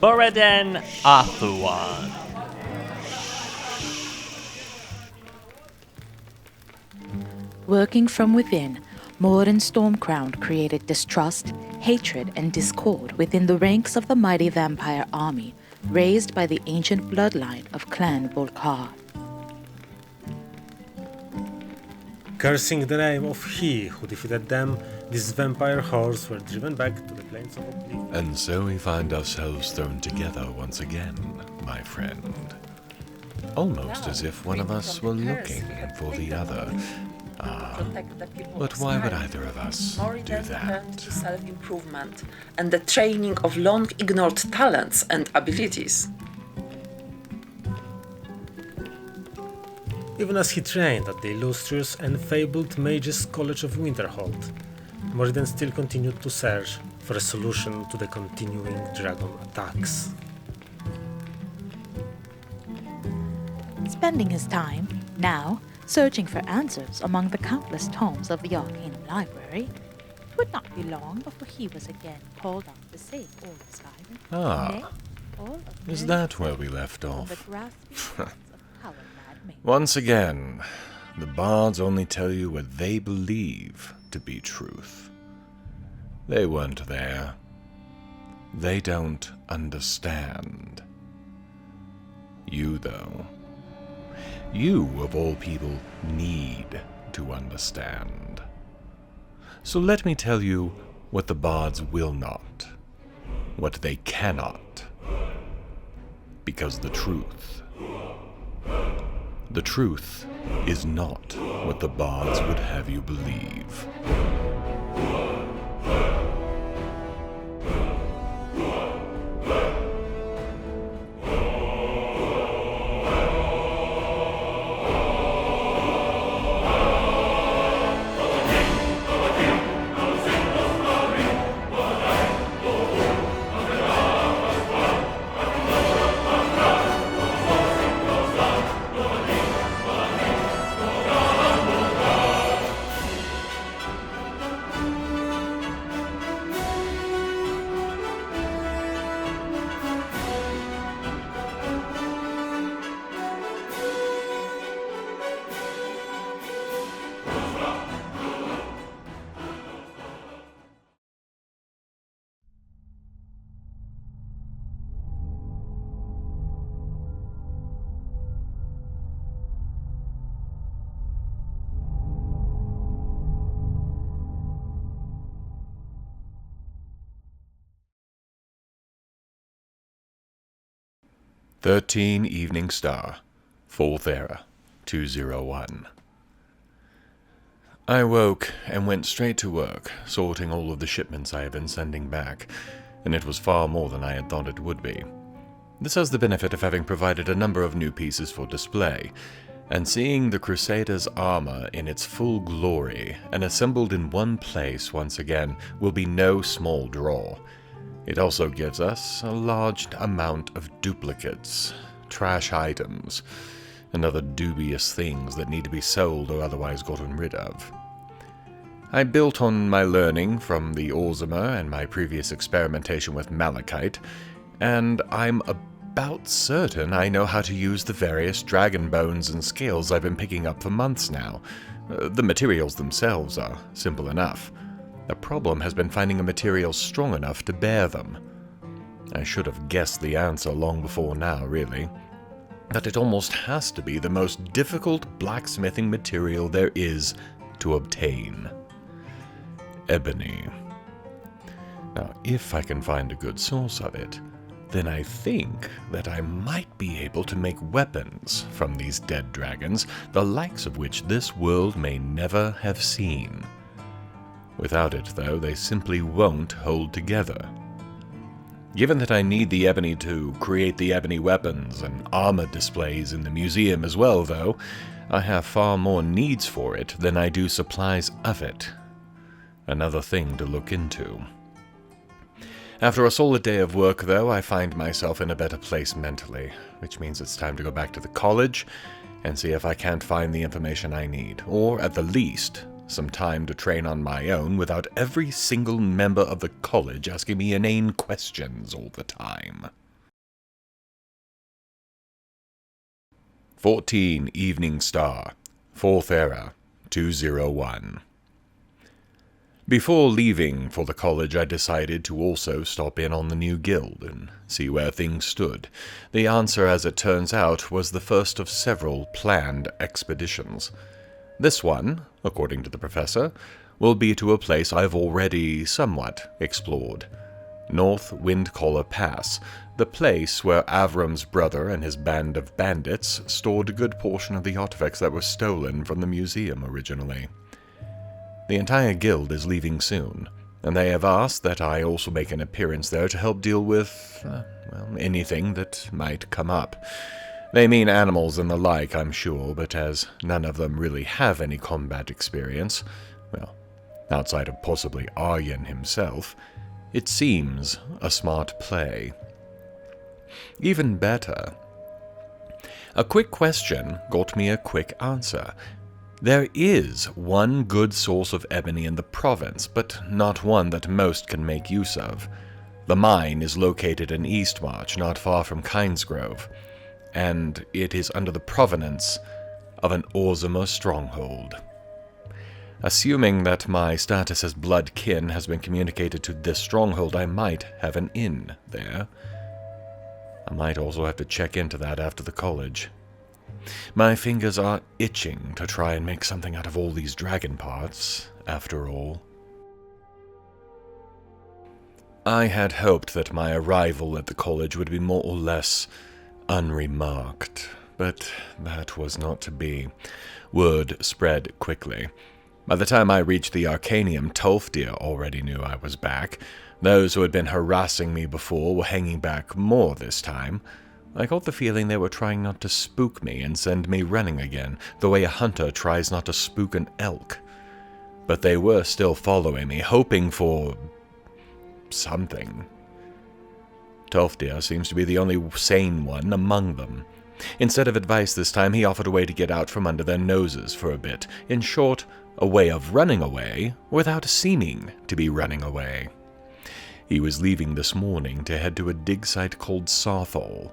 Moriden Athluan. Working from within, Moriden Stormcrown created distrust, hatred, and discord within the ranks of the mighty vampire army raised by the ancient bloodline of Clan Volkar. Cursing the name of he who defeated them, these vampire hordes were driven back to the plains of oblivion. And so we find ourselves thrown together once again, my friend. Almost as if one of us were looking for the other. But why would either of us do that? To self-improvement and the training of long-ignored talents and abilities. Even as he trained at the illustrious and fabled Mages College of Winterhold, Moriden still continued to search for a solution to the continuing dragon attacks. Spending his time, now, searching for answers among the countless tomes of the Arcanum Library, it would not be long before he was again called on to save all of Skyrim. Nay, all of Is the that where we left the off? grasping hands of power-mad mages. Once again, the bards only tell you what they believe to be truth. They weren't there. They don't understand. You, though. You, of all people, need to understand. So let me tell you what the bards will not, what they cannot. Because the truth is not what the bards would have you believe. "13 Evening Star, 4th Era, 201. I woke and went straight to work, sorting all of the shipments I had been sending back, and it was far more than I had thought it would be. This has the benefit of having provided a number of new pieces for display, and seeing the Crusaders' armor in its full glory and assembled in one place once again will be no small draw. It also gives us a large amount of duplicates, trash items, and other dubious things that need to be sold or otherwise gotten rid of. I built on my learning from the Orzamer and my previous experimentation with malachite, and I'm about certain I know how to use the various dragon bones and scales I've been picking up for months now. The materials themselves are simple enough. The problem has been finding a material strong enough to bear them. I should have guessed the answer long before now, really. That it almost has to be the most difficult blacksmithing material there is to obtain. Ebony. Now, if I can find a good source of it, then I think that I might be able to make weapons from these dead dragons, the likes of which this world may never have seen. Without it, though, they simply won't hold together. Given that I need the ebony to create the ebony weapons and armor displays in the museum as well, though, I have far more needs for it than I do supplies of it. Another thing to look into. After a solid day of work, though, I find myself in a better place mentally, which means it's time to go back to the college and see if I can't find the information I need, or at the least, some time to train on my own without every single member of the college asking me inane questions all the time. 14 Evening Star, 4th Era, 201. Before leaving for the college, I decided to also stop in on the new guild and see where things stood. The answer, as it turns out, was the first of several planned expeditions. This one, according to the professor, will be to a place I've already somewhat explored. North Windcaller Pass, the place where Avram's brother and his band of bandits stored a good portion of the artifacts that were stolen from the museum originally. The entire guild is leaving soon, and they have asked that I also make an appearance there to help deal with, anything that might come up. They mean animals and the like, I'm sure, but as none of them really have any combat experience, outside of possibly Aryan himself, it seems a smart play. Even better, a quick question got me a quick answer. There is one good source of ebony in the province, but not one that most can make use of. The mine is located in Eastmarch, not far from Kynesgrove, and it is under the provenance of an Orzamer stronghold. Assuming that my status as blood kin has been communicated to this stronghold, I might have an inn there. I might also have to check into that after the college. My fingers are itching to try and make something out of all these dragon parts, after all. I had hoped that my arrival at the college would be more or less unremarked, but that was not to be. Word spread quickly. By the time I reached the Arcanium, Tolfdir already knew I was back. Those who had been harassing me before were hanging back more this time. I got the feeling they were trying not to spook me and send me running again, the way a hunter tries not to spook an elk. But they were still following me, hoping for something. Tolfdir seems to be the only sane one among them. Instead of advice this time, he offered a way to get out from under their noses for a bit. In short, a way of running away without seeming to be running away. He was leaving this morning to head to a dig site called Saarthal.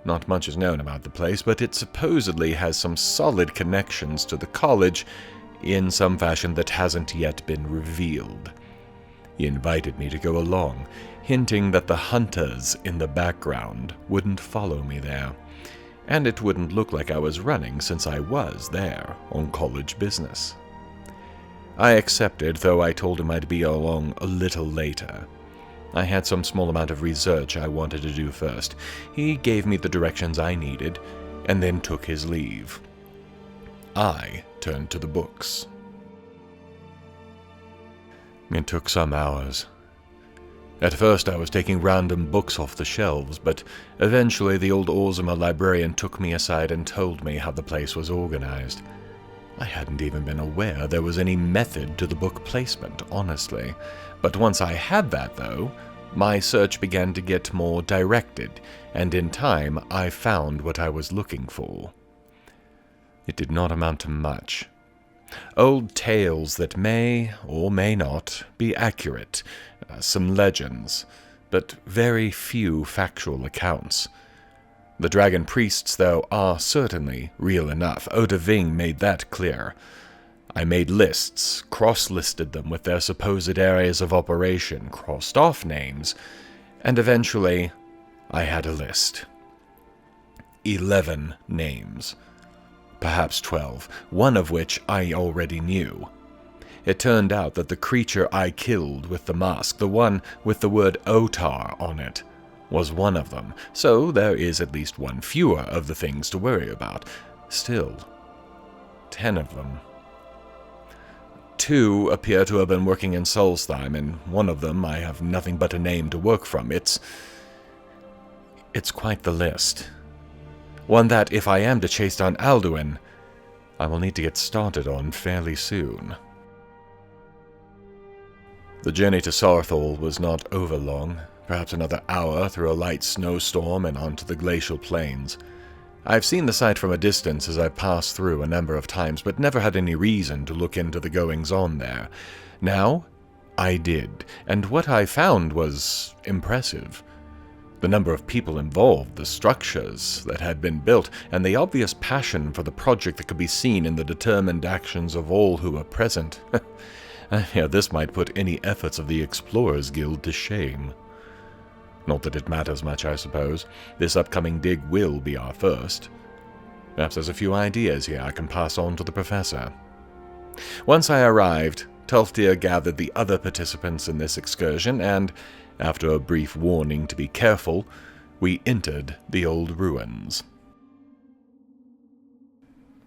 Not much is known about the place, but it supposedly has some solid connections to the college in some fashion that hasn't yet been revealed. He invited me to go along, hinting that the hunters in the background wouldn't follow me there, and it wouldn't look like I was running since I was there on college business. I accepted, though I told him I'd be along a little later. I had some small amount of research I wanted to do first. He gave me the directions I needed, and then took his leave. I turned to the books. It took some hours. At first I was taking random books off the shelves, but eventually the old Orzamer librarian took me aside and told me how the place was organized. I hadn't even been aware there was any method to the book placement, honestly. But once I had that, though, my search began to get more directed, and in time I found what I was looking for. It did not amount to much. Old tales that may, or may not, be accurate, some legends, but very few factual accounts. The dragon priests, though, are certainly real enough. Odaving made that clear. I made lists, cross-listed them with their supposed areas of operation, crossed off names, and eventually I had a list. 11 names. Perhaps 12, one of which I already knew. It turned out that the creature I killed with the mask, the one with the word Otar on it, was one of them, so there is at least one fewer of the things to worry about. Still, 10 of them. 2 appear to have been working in Solstheim, and one of them I have nothing but a name to work from. It's quite the list. One that, if I am to chase down Alduin, I will need to get started on fairly soon. The journey to Saarthal was not overlong, perhaps another hour through a light snowstorm and onto the glacial plains. I've seen the site from a distance as I've passed through a number of times, but never had any reason to look into the goings-on there. Now, I did, and what I found was impressive. The number of people involved, the structures that had been built, and the obvious passion for the project that could be seen in the determined actions of all who were present. Yeah, this might put any efforts of the Explorers Guild to shame. Not that it matters much, I suppose. This upcoming dig will be our first. Perhaps there's a few ideas here I can pass on to the Professor. Once I arrived, Tolfdir gathered the other participants in this excursion, and, after a brief warning to be careful, we entered the old ruins.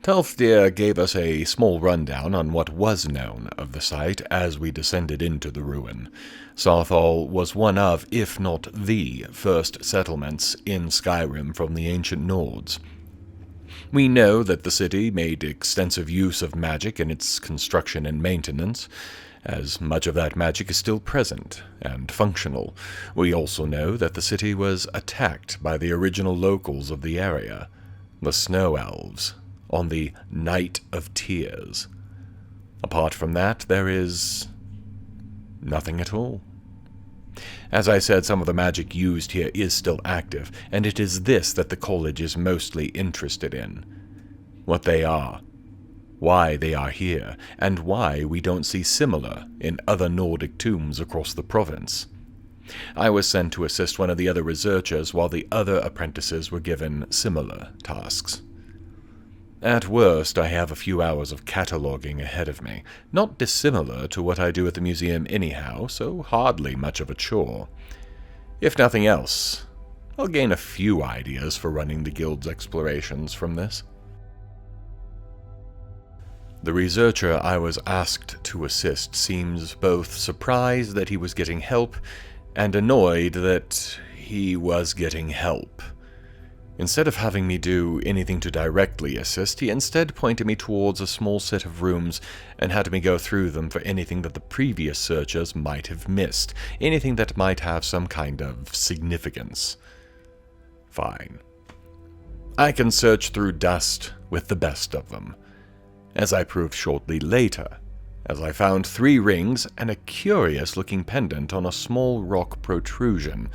Tolfdir gave us a small rundown on what was known of the site as we descended into the ruin. Saarthal was one of, if not the, first settlements in Skyrim from the ancient Nords. We know that the city made extensive use of magic in its construction and maintenance, as much of that magic is still present and functional. We also know that the city was attacked by the original locals of the area, the Snow Elves, on the Night of Tears. Apart from that, there is nothing at all. As I said, some of the magic used here is still active, and it is this that the college is mostly interested in. What they are, why they are here, and why we don't see similar in other Nordic tombs across the province. I was sent to assist one of the other researchers while the other apprentices were given similar tasks. At worst, I have a few hours of cataloguing ahead of me, not dissimilar to what I do at the museum anyhow, so hardly much of a chore. If nothing else, I'll gain a few ideas for running the guild's explorations from this. The researcher I was asked to assist seems both surprised that he was getting help and annoyed that he was getting help. Instead of having me do anything to directly assist, he instead pointed me towards a small set of rooms and had me go through them for anything that the previous searchers might have missed, anything that might have some kind of significance. Fine. I can search through dust with the best of them, as I proved shortly later, as I found 3 rings and a curious-looking pendant on a small rock protrusion.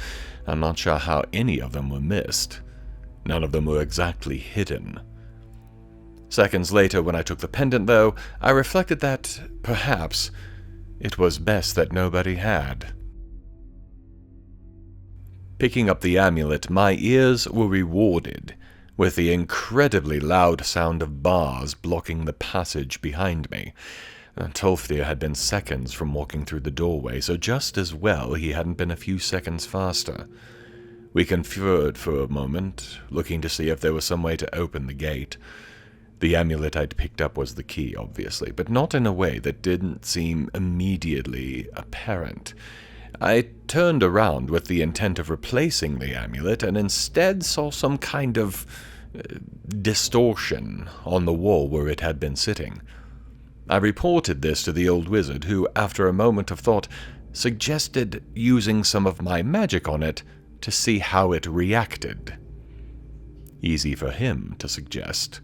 I'm not sure how any of them were missed. None of them were exactly hidden. Seconds later, when I took the pendant, though, I reflected that, perhaps, it was best that nobody had. Picking up the amulet, my ears were rewarded with the incredibly loud sound of bars blocking the passage behind me. Tolfdir had been seconds from walking through the doorway, so just as well he hadn't been a few seconds faster. We conferred for a moment, looking to see if there was some way to open the gate. The amulet I'd picked up was the key, obviously, but not in a way that didn't seem immediately apparent. I turned around with the intent of replacing the amulet, and instead saw some kind of distortion on the wall where it had been sitting. I reported this to the old wizard, who, after a moment of thought, suggested using some of my magic on it to see how it reacted. Easy for him to suggest,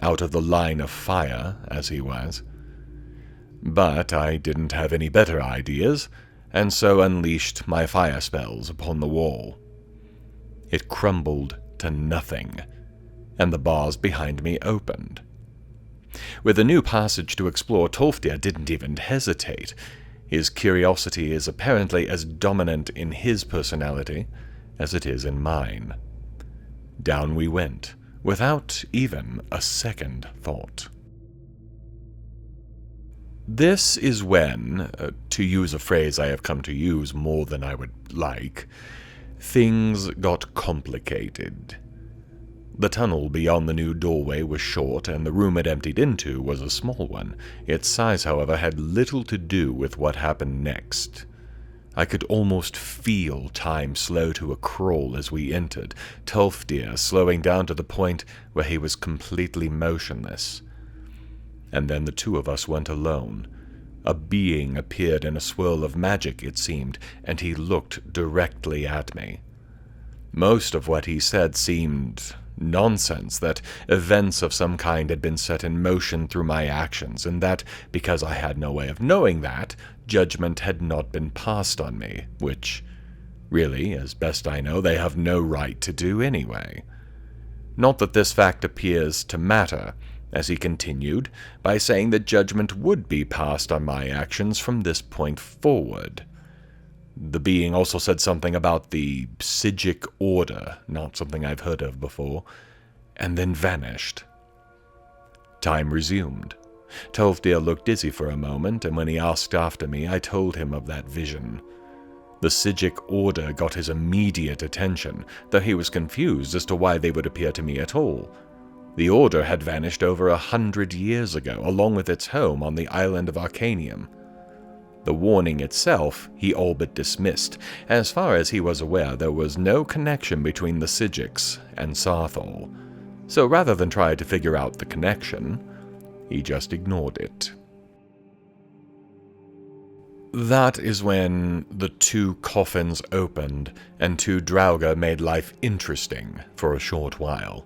out of the line of fire as he was. But I didn't have any better ideas, and so unleashed my fire spells upon the wall. It crumbled to nothing, and the bars behind me opened. With a new passage to explore, Tolfdir didn't even hesitate. His curiosity is apparently as dominant in his personality as it is in mine. Down we went, without even a second thought. This is when, to use a phrase I have come to use more than I would like, things got complicated. The tunnel beyond the new doorway was short, and the room it emptied into was a small one. Its size, however, had little to do with what happened next. I could almost feel time slow to a crawl as we entered, Tolfdir slowing down to the point where he was completely motionless. And then the two of us went alone. A being appeared in a swirl of magic, it seemed, and he looked directly at me. Most of what he said seemed nonsense, that events of some kind had been set in motion through my actions, and that, because I had no way of knowing that, judgment had not been passed on me, which Really, as best I know, they have no right to do anyway. Not that this fact appears to matter, as he continued by saying that judgment would be passed on my actions from this point forward. The being also said something about the Psijic Order, not something I've heard of before, and then vanished. Time resumed. Tolfdir looked dizzy for a moment, and when he asked after me, I told him of that vision. The Psijic Order got his immediate attention, though he was confused as to why they would appear to me at all. The Order had vanished over 100 years ago, along with its home on the island of Arcanium. The warning itself he all but dismissed. As far as he was aware, there was no connection between the Psijics and Saarthal, so rather than try to figure out the connection, he just ignored it. That is when the 2 coffins opened, and 2 Draugr made life interesting for a short while.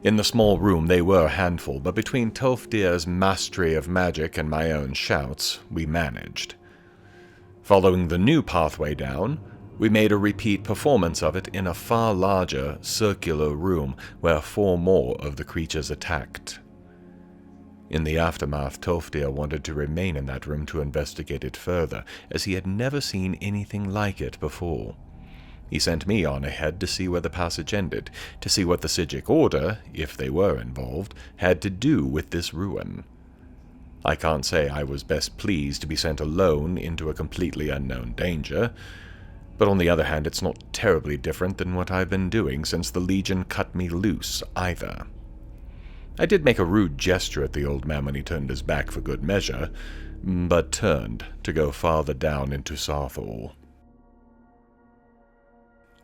In the small room they were a handful, but between Tolfdir's mastery of magic and my own shouts, we managed. Following the new pathway down, we made a repeat performance of it in a far larger, circular room where 4 more of the creatures attacked. In the aftermath, Tolfdir wanted to remain in that room to investigate it further, as he had never seen anything like it before. He sent me on ahead to see where the passage ended, to see what the Psijic Order, if they were involved, had to do with this ruin. I can't say I was best pleased to be sent alone into a completely unknown danger, but on the other hand, it's not terribly different than what I've been doing since the Legion cut me loose, either. I did make a rude gesture at the old man when he turned his back for good measure, but turned to go farther down into Saarthal.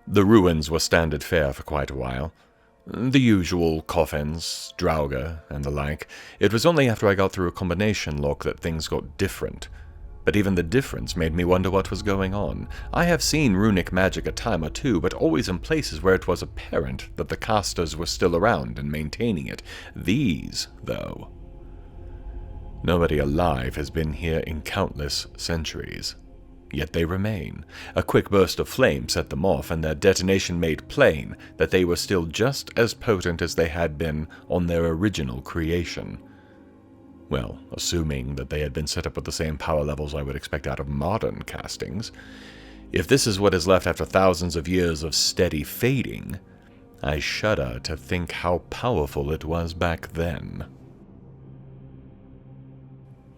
The ruins were standard fare for quite a while. The usual coffins, Draugr, and the like. It was only after I got through a combination lock that things got different. But even the difference made me wonder what was going on. I have seen runic magic a time or two, but always in places where it was apparent that the casters were still around and maintaining it. These, though. Nobody alive has been here in countless centuries. Yet they remain. A quick burst of flame set them off, and their detonation made plain that they were still just as potent as they had been on their original creation. Well, assuming that they had been set up with the same power levels I would expect out of modern castings. If this is what is left after thousands of years of steady fading, I shudder to think how powerful it was back then.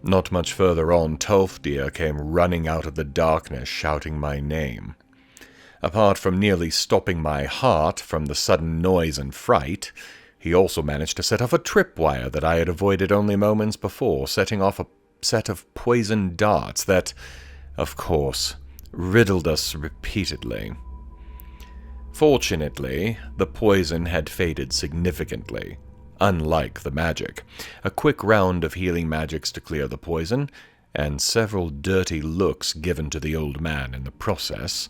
Not much further on, Tolfdir came running out of the darkness, shouting my name. Apart from nearly stopping my heart from the sudden noise and fright, he also managed to set off a tripwire that I had avoided only moments before, setting off a set of poisoned darts that, of course, riddled us repeatedly. Fortunately, the poison had faded significantly. Unlike the magic, a quick round of healing magics to clear the poison, and several dirty looks given to the old man in the process,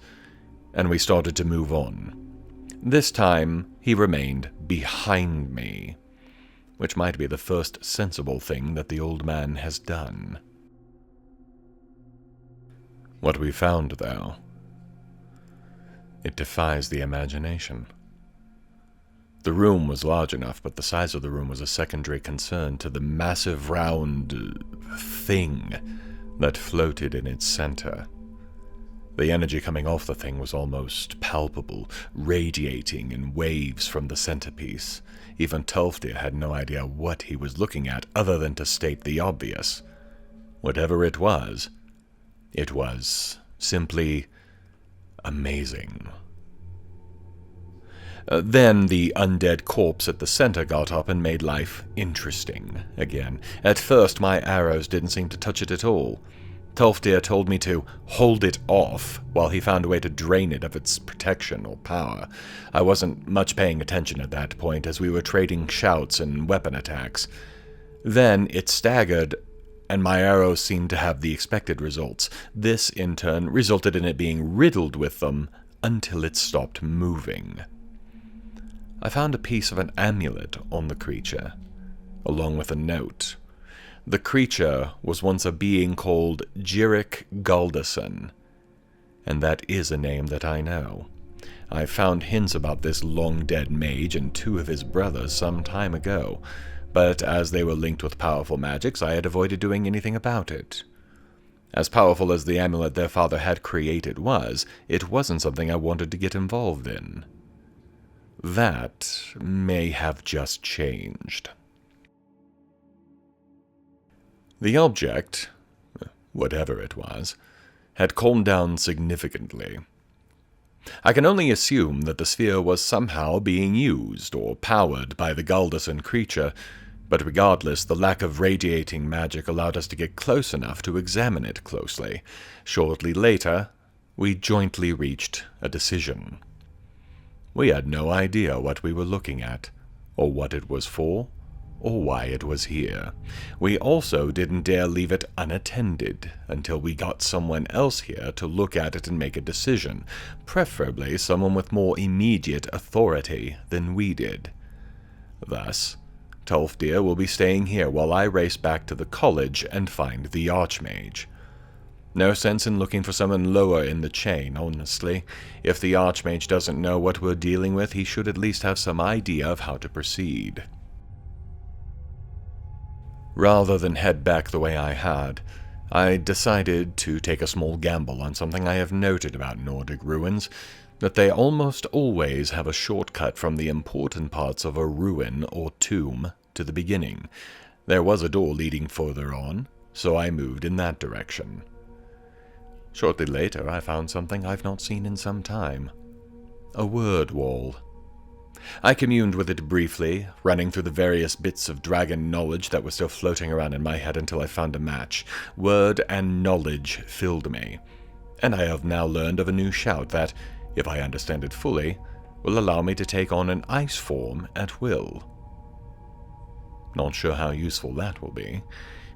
and we started to move on. This time, he remained behind me, which might be the first sensible thing that the old man has done. What we found, though, it defies the imagination. The room was large enough, but the size of the room was a secondary concern to the massive round thing that floated in its center. The energy coming off the thing was almost palpable, radiating in waves from the centerpiece. Even Tolfdir had no idea what he was looking at, other than to state the obvious. Whatever it was simply amazing. Then the undead corpse at the center got up and made life interesting again. At first, my arrows didn't seem to touch it at all. Tolfdir told me to hold it off while he found a way to drain it of its protection or power. I wasn't much paying attention at that point, as we were trading shouts and weapon attacks. Then it staggered, and my arrows seemed to have the expected results. This, in turn, resulted in it being riddled with them until it stopped moving. I found a piece of an amulet on the creature, along with a note. The creature was once a being called Daedric Galdason. and that is a name that I know. I found hints about this long-dead mage and 2 of his brothers some time ago, but as they were linked with powerful magics, I had avoided doing anything about it. As powerful as the amulet their father had created was, it wasn't something I wanted to get involved in. That may have just changed. The object, whatever it was, had calmed down significantly. I can only assume that the sphere was somehow being used or powered by the Galderson creature, but regardless, the lack of radiating magic allowed us to get close enough to examine it closely. Shortly later, we jointly reached a decision. We had no idea what we were looking at, or what it was for, or why it was here. We also didn't dare leave it unattended until we got someone else here to look at it and make a decision, preferably someone with more immediate authority than we did. Thus, Tolfdir will be staying here while I race back to the college and find the Archmage. No sense in looking for someone lower in the chain, honestly. If the Archmage doesn't know what we're dealing with, he should at least have some idea of how to proceed. Rather than head back the way I had, I decided to take a small gamble on something I have noted about Nordic ruins, that they almost always have a shortcut from the important parts of a ruin or tomb to the beginning. There was a door leading further on, so I moved in that direction. Shortly later, I found something I've not seen in some time. A word wall. I communed with it briefly, running through the various bits of dragon knowledge that were still floating around in my head until I found a match. Word and knowledge filled me, and I have now learned of a new shout that, if I understand it fully, will allow me to take on an ice form at will. Not sure how useful that will be,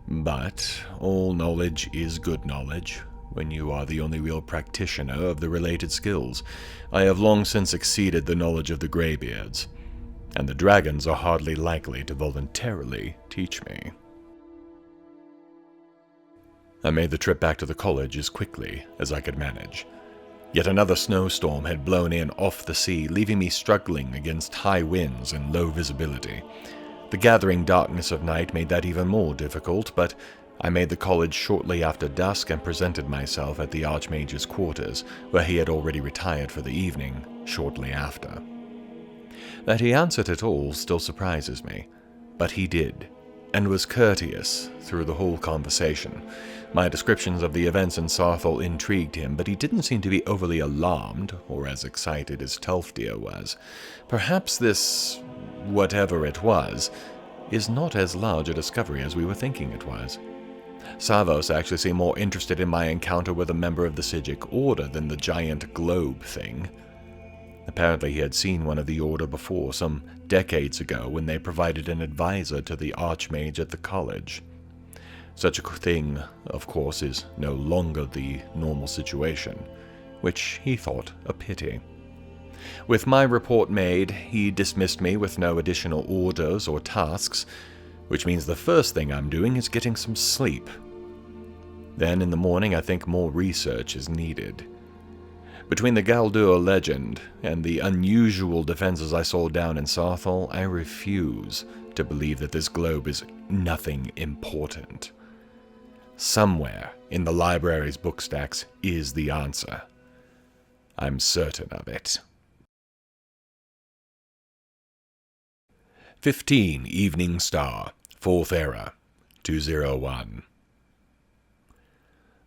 but all knowledge is good knowledge when you are the only real practitioner of the related skills. I have long since exceeded the knowledge of the Greybeards, and the dragons are hardly likely to voluntarily teach me. I made the trip back to the college as quickly as I could manage. Yet another snowstorm had blown in off the sea, leaving me struggling against high winds and low visibility. The gathering darkness of night made that even more difficult, but I made the college shortly after dusk and presented myself at the Archmage's quarters, where he had already retired for the evening, shortly after. That he answered at all still surprises me, but he did, and was courteous through the whole conversation. My descriptions of the events in Saarthal intrigued him, but he didn't seem to be overly alarmed, or as excited as Tolfdir was. Perhaps this, whatever it was, is not as large a discovery as we were thinking it was. Savos actually seemed more interested in my encounter with a member of the Sigic Order than the giant globe thing. Apparently he had seen one of the Order before, some decades ago, when they provided an advisor to the Archmage at the college. Such a thing, of course, is no longer the normal situation, which he thought a pity. With my report made, he dismissed me with no additional orders or tasks, which means the first thing I'm doing is getting some sleep. Then in the morning I think more research is needed. Between the Galdur legend and the unusual defenses I saw down in Saarthal, I refuse to believe that this globe is nothing important. Somewhere in the library's book stacks is the answer. I'm certain of it. 15 Evening Star, 4th Era, 201.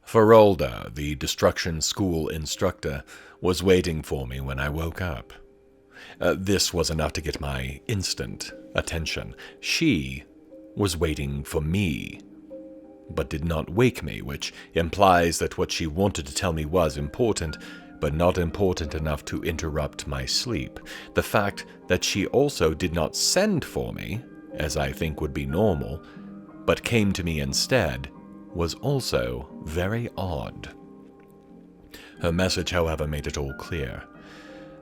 Ferolda, the Destruction School instructor, was waiting for me when I woke up. This was enough to get my instant attention. She was waiting for me, but did not wake me, which implies that what she wanted to tell me was important, but not important enough to interrupt my sleep. The fact that she also did not send for me, as I think would be normal, but came to me instead, was also very odd. Her message, however, made it all clear.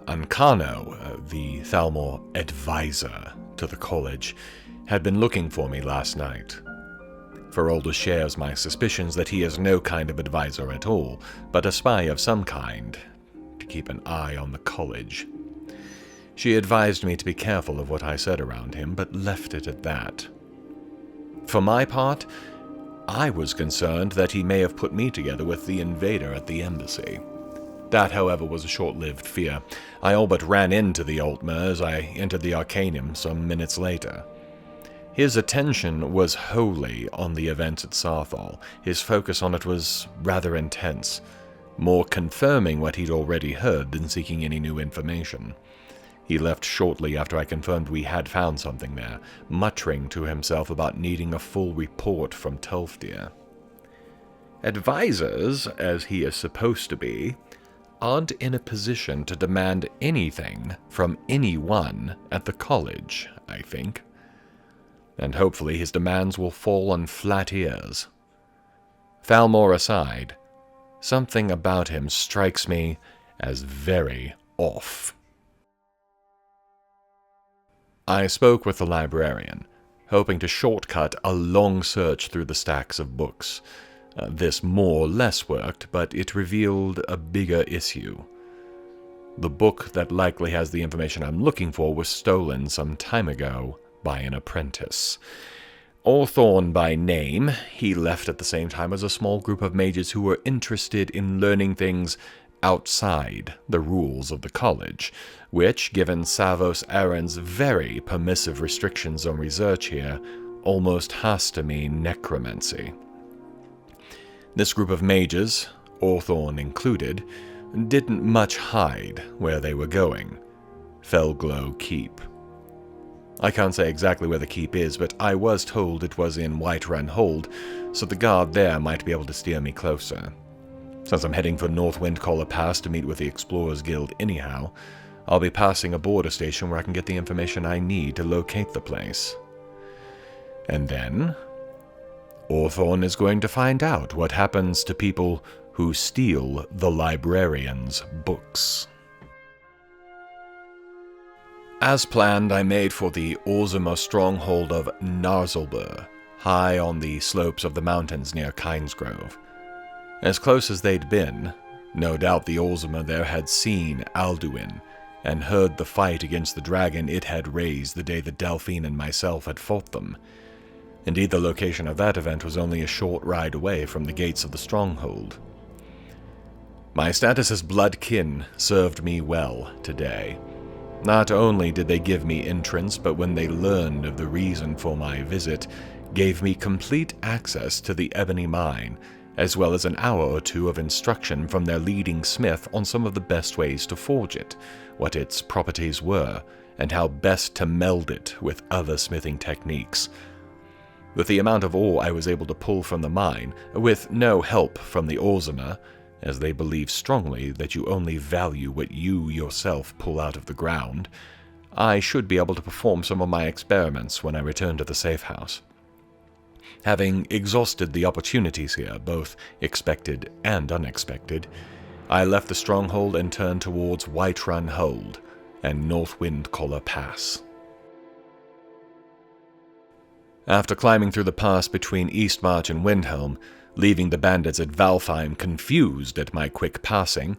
Ancano, the Thalmor advisor to the college, had been looking for me last night. Ferolda shares my suspicions that he is no kind of advisor at all, but a spy of some kind, to keep an eye on the college. She advised me to be careful of what I said around him, but left it at that. For my part, I was concerned that he may have put me together with the invader at the embassy. That, however, was a short-lived fear. I all but ran into the Altmer as I entered the Arcanum some minutes later. His attention was wholly on the events at Saarthal. His focus on it was rather intense, more confirming what he'd already heard than seeking any new information. He left shortly after I confirmed we had found something there, muttering to himself about needing a full report from Tolfdir. Advisors, as he is supposed to be, aren't in a position to demand anything from anyone at the college, I think. And hopefully his demands will fall on flat ears. Falmore aside, something about him strikes me as very off. I spoke with the librarian, hoping to shortcut a long search through the stacks of books. This more or less worked, but it revealed a bigger issue. The book that likely has the information I'm looking for was stolen some time ago by an apprentice. Orthorn by name, he left at the same time as a small group of mages who were interested in learning things outside the rules of the college, which, given Savos Aran's very permissive restrictions on research here, almost has to mean necromancy. This group of mages, Orthorn included, didn't much hide where they were going. Felglow Keep. I can't say exactly where the keep is, but I was told it was in Winterhold, so the guard there might be able to steer me closer. Since I'm heading for North Windcaller Pass to meet with the Explorers Guild anyhow, I'll be passing a border station where I can get the information I need to locate the place. And then Orthorn is going to find out what happens to people who steal the librarian's books. As planned, I made for the Orzamer stronghold of Narzlbur, high on the slopes of the mountains near Kynesgrove. As close as they'd been, no doubt the Orzamer there had seen Alduin, and heard the fight against the dragon it had raised the day that Delphine and myself had fought them. Indeed, the location of that event was only a short ride away from the gates of the stronghold. My status as bloodkin served me well today. Not only did they give me entrance, but when they learned of the reason for my visit, gave me complete access to the ebony mine, as well as an hour or two of instruction from their leading smith on some of the best ways to forge it, what its properties were, and how best to meld it with other smithing techniques. With the amount of ore I was able to pull from the mine, with no help from the Orzamer, as they believe strongly that you only value what you yourself pull out of the ground, I should be able to perform some of my experiments when I return to the safe house. Having exhausted the opportunities here, both expected and unexpected, I left the stronghold and turned towards Winterhold and North Windcaller Pass. After climbing through the pass between Eastmarch and Windhelm, leaving the bandits at Valtheim confused at my quick passing,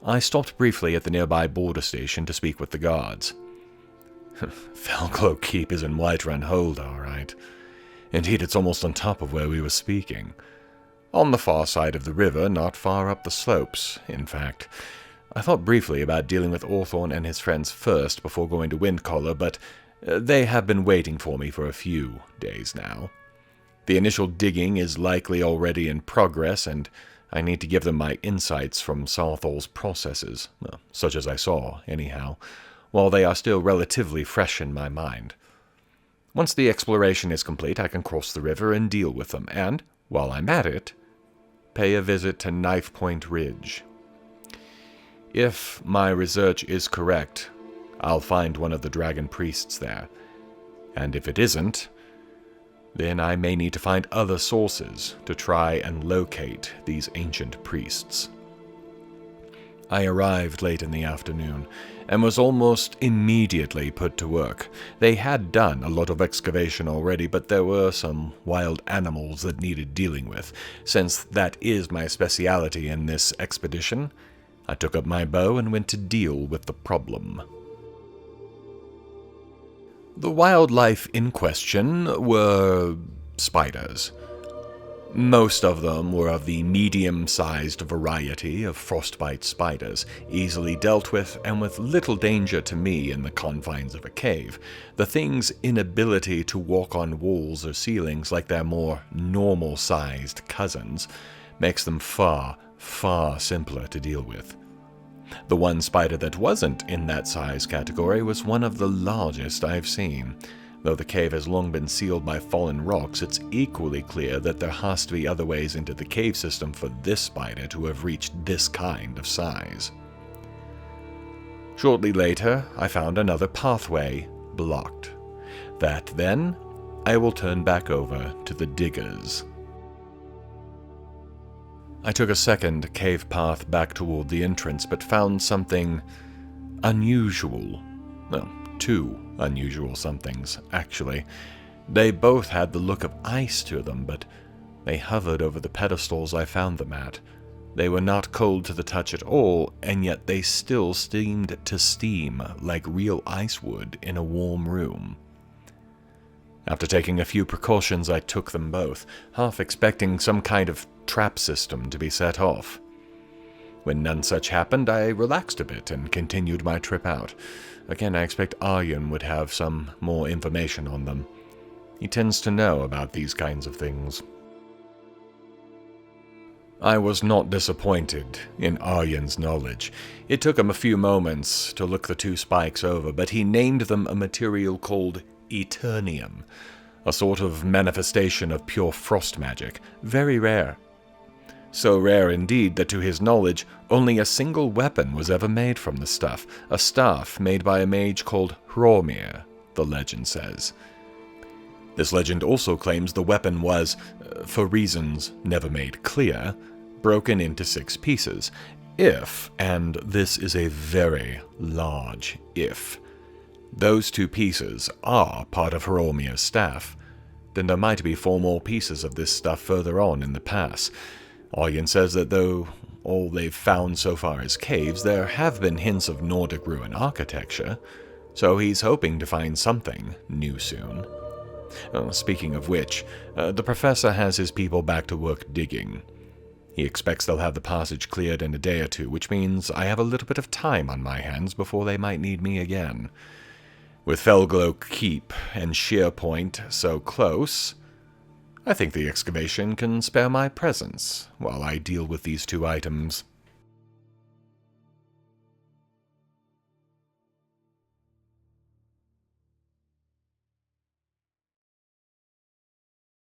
I stopped briefly at the nearby border station to speak with the guards. Felglow Keep is in Winterhold, all right. Indeed, it's almost on top of where we were speaking. On the far side of the river, not far up the slopes, in fact. I thought briefly about dealing with Orthorn and his friends first before going to Windcaller, but they have been waiting for me for a few days now. The initial digging is likely already in progress, and I need to give them my insights from Saarthal's processes, such as I saw, anyhow, while they are still relatively fresh in my mind. Once the exploration is complete, I can cross the river and deal with them, and, while I'm at it, pay a visit to Knife Point Ridge. If my research is correct, I'll find one of the dragon priests there, and if it isn't, then I may need to find other sources to try and locate these ancient priests. I arrived late in the afternoon, and was almost immediately put to work. They had done a lot of excavation already, but there were some wild animals that needed dealing with. Since that is my speciality in this expedition, I took up my bow and went to deal with the problem. The wildlife in question were spiders. Most of them were of the medium-sized variety of frostbite spiders, easily dealt with and with little danger to me in the confines of a cave. The thing's inability to walk on walls or ceilings like their more normal-sized cousins makes them far, far simpler to deal with. The one spider that wasn't in that size category was one of the largest I've seen. Though the cave has long been sealed by fallen rocks, it's equally clear that there has to be other ways into the cave system for this spider to have reached this kind of size. Shortly later, I found another pathway blocked. That then, I will turn back over to the diggers. I took a second cave path back toward the entrance, but found something unusual. Well, two unusual somethings, actually. They both had the look of ice to them, but they hovered over the pedestals I found them at. They were not cold to the touch at all, and yet they still seemed to steam like real ice would in a warm room. After taking a few precautions, I took them both, half expecting some kind of trap system to be set off. When none such happened, I relaxed a bit and continued my trip out. Again, I expect Arjen would have some more information on them. He tends to know about these kinds of things. I was not disappointed in Arjen's knowledge. It took him a few moments to look the two spikes over, but he named them a material called Eternium, a sort of manifestation of pure frost magic, very rare. So rare indeed that to his knowledge, only a single weapon was ever made from the stuff, a staff made by a mage called Hromir, the legend says. This legend also claims the weapon was, for reasons never made clear, broken into 6 pieces. If, and this is a very large if, those 2 pieces are part of Hromir's staff, then there might be 4 more pieces of this stuff further on in the pass. Arjen says that though all they've found so far is caves, there have been hints of Nordic ruin architecture, so he's hoping to find something new soon. Speaking of which, the professor has his people back to work digging. He expects they'll have the passage cleared in a day or 2, which means I have a little bit of time on my hands before they might need me again. With Felglow Keep and Sheerpoint so close, I think the excavation can spare my presence while I deal with these 2 items.